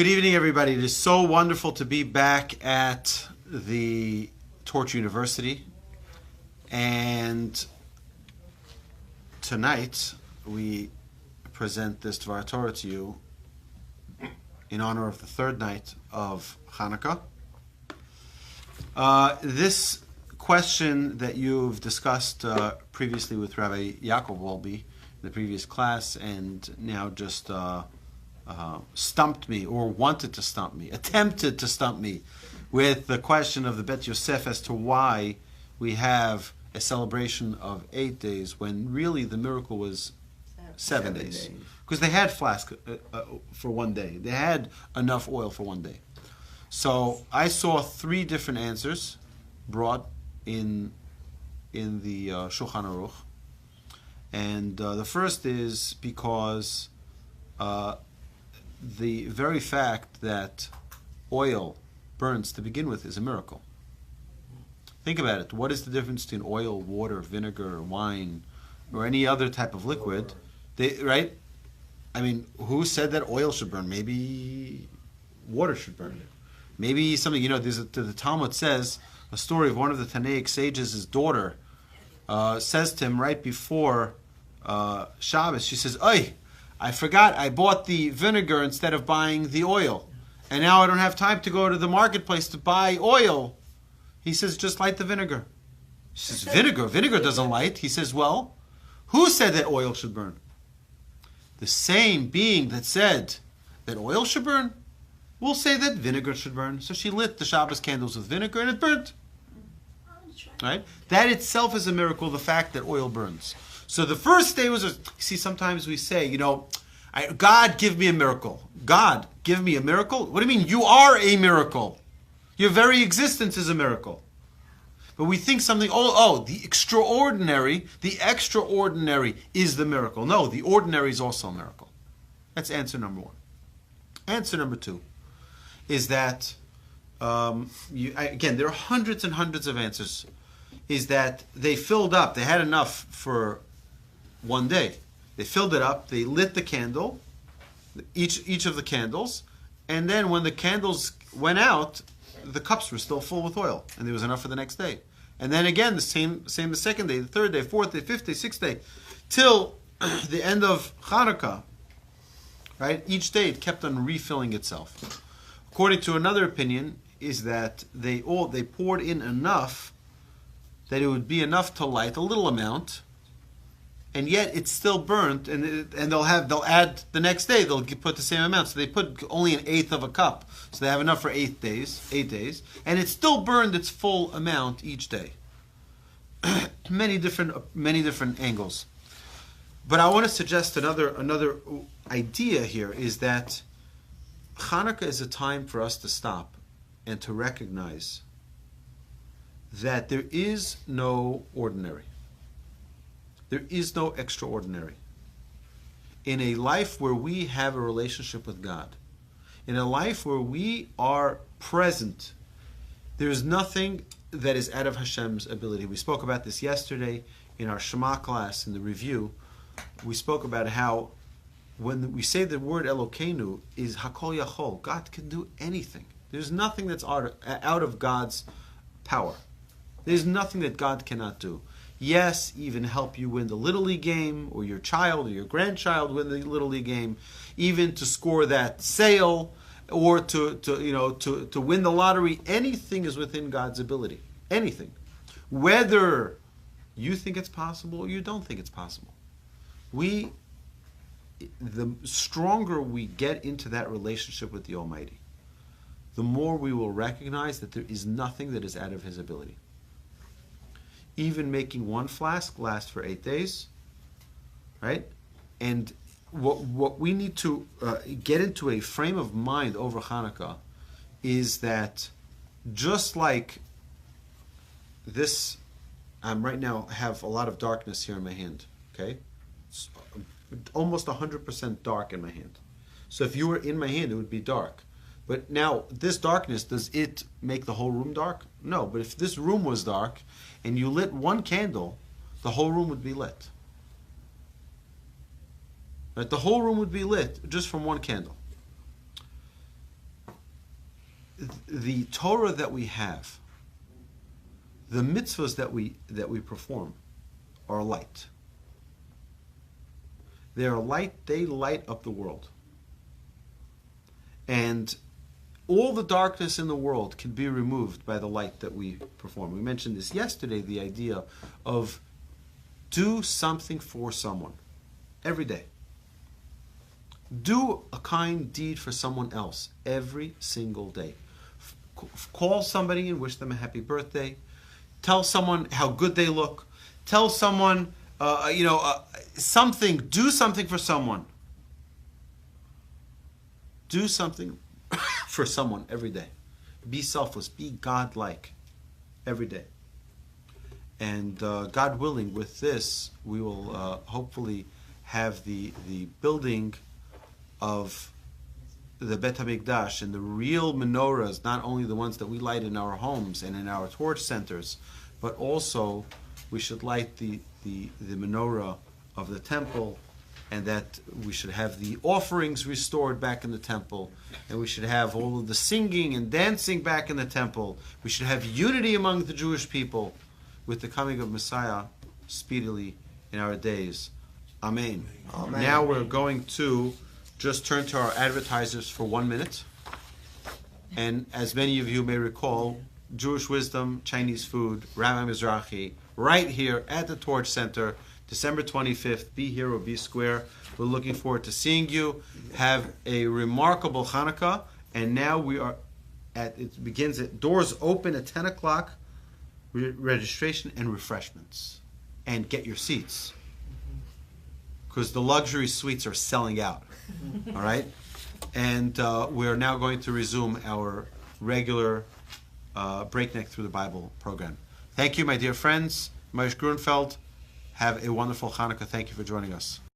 Good evening, everybody. It is so wonderful to be back at the Torch University. And tonight, we present this Dvar Torah to you in honor of the third night of Chanukah. This question that you've discussed previously with Rabbi Wolbe in the previous class, and now just stumped me, or wanted to stump me, attempted to stump me with the question of the Bet Yosef as to why we have a celebration of 8 days when really the miracle was 7 days. Because they had flask for 1 day. They had enough oil for 1 day. So I saw 3 different answers brought in the Shulchan Aruch. And the first is because the very fact that oil burns to begin with is a miracle. Think about it. What is the difference between oil, water, vinegar, wine, or any other type of liquid? Right? I mean, who said that oil should burn? Maybe water should burn. Maybe something, the Talmud says, a story of one of the Tanaic sages, his daughter, says to him right before Shabbos, she says, "Oy, I forgot I bought the vinegar instead of buying the oil. And now I don't have time to go to the marketplace to buy oil." He says, "Just light the vinegar." She says, "Vinegar? Vinegar doesn't light." He says, "Well, who said that oil should burn?" The same being that said that oil should burn will say that vinegar should burn. So she lit the Shabbos candles with vinegar and it burnt. Right? That itself is a miracle, the fact that oil burns. So the first day was, sometimes we say, God, give me a miracle. God, give me a miracle? What do you mean? You are a miracle. Your very existence is a miracle. But we think something, the extraordinary is the miracle. No, the ordinary is also a miracle. That's answer number 1. Answer number 2 is that, again, there are hundreds and hundreds of answers, is that they filled up, they had enough for 1 day. They filled it up, they lit the candle, each of the candles, and then when the candles went out, the cups were still full with oil, and there was enough for the next day. And then again, the same the second day, the third day, fourth day, fifth day, sixth day, till the end of Chanukah. Right? Each day it kept on refilling itself. According to another opinion, is that they poured in enough that it would be enough to light a little amount, and yet it's still burnt, and they'll add the next day, they'll put the same amount. So they put only 1/8 of a cup, so they have enough for 8 days, and it still burned its full amount each day. many different angles. But I want to suggest another idea here, is that Chanukah is a time for us to stop and to recognize that there is no ordinary. There is no extraordinary. In a life where we have a relationship with God, in a life where we are present, there is nothing that is out of Hashem's ability. We spoke about this yesterday in our Shema class, in the review. We spoke about how when we say the word Elokeinu is Hakol Yachol, God can do anything. There's nothing that's out of God's power. There's nothing that God cannot do. Yes, even help you win the Little League game, or your child or your grandchild win the Little League game, even to score that sale, or to win the lottery. Anything is within God's ability. Anything. Whether you think it's possible or you don't think it's possible. The stronger we get into that relationship with the Almighty, the more we will recognize that there is nothing that is out of His ability. Even making 1 flask last for 8 days, right? And what we need to get into a frame of mind over Chanukah is that just like this, right now have a lot of darkness here in my hand, okay? It's almost 100% dark in my hand. So if you were in my hand, it would be dark. But now, this darkness, does it make the whole room dark? No, but if this room was dark and you lit 1 candle, the whole room would be lit. Right? The whole room would be lit just from 1 candle. the Torah that we have, the mitzvahs that we perform, are light. They are light. They light up the world, and all the darkness in the world can be removed by the light that we perform. We mentioned this yesterday, the idea of do something for someone every day. Do a kind deed for someone else every single day. Call somebody and wish them a happy birthday. Tell someone how good they look. Tell someone, something. Do something for someone. Do something for someone every day. Be selfless. Be God-like every day. And God willing, with this, we will hopefully have the building of the Bet HaMikdash and the real menorahs, not only the ones that we light in our homes and in our torch centers, but also we should light the menorah of the temple, and that we should have the offerings restored back in the temple, and we should have all of the singing and dancing back in the temple. We should have unity among the Jewish people with the coming of Messiah speedily in our days. Amen. Amen. Now we're going to just turn to our advertisers for 1 minute. And as many of you may recall, Jewish wisdom, Chinese food, Rabbi Mizrahi, right here at the Torch Center, December 25th. Be here or be square. We're looking forward to seeing you. Have a remarkable Chanukah. And now we are it begins at doors open at 10 o'clock. Registration and refreshments. And get your seats, because the luxury suites are selling out. All right? And we're now going to resume our regular Breakneck Through the Bible program. Thank you, my dear friends. Moshe Grunfeld. Have a wonderful Hanukkah. Thank you for joining us.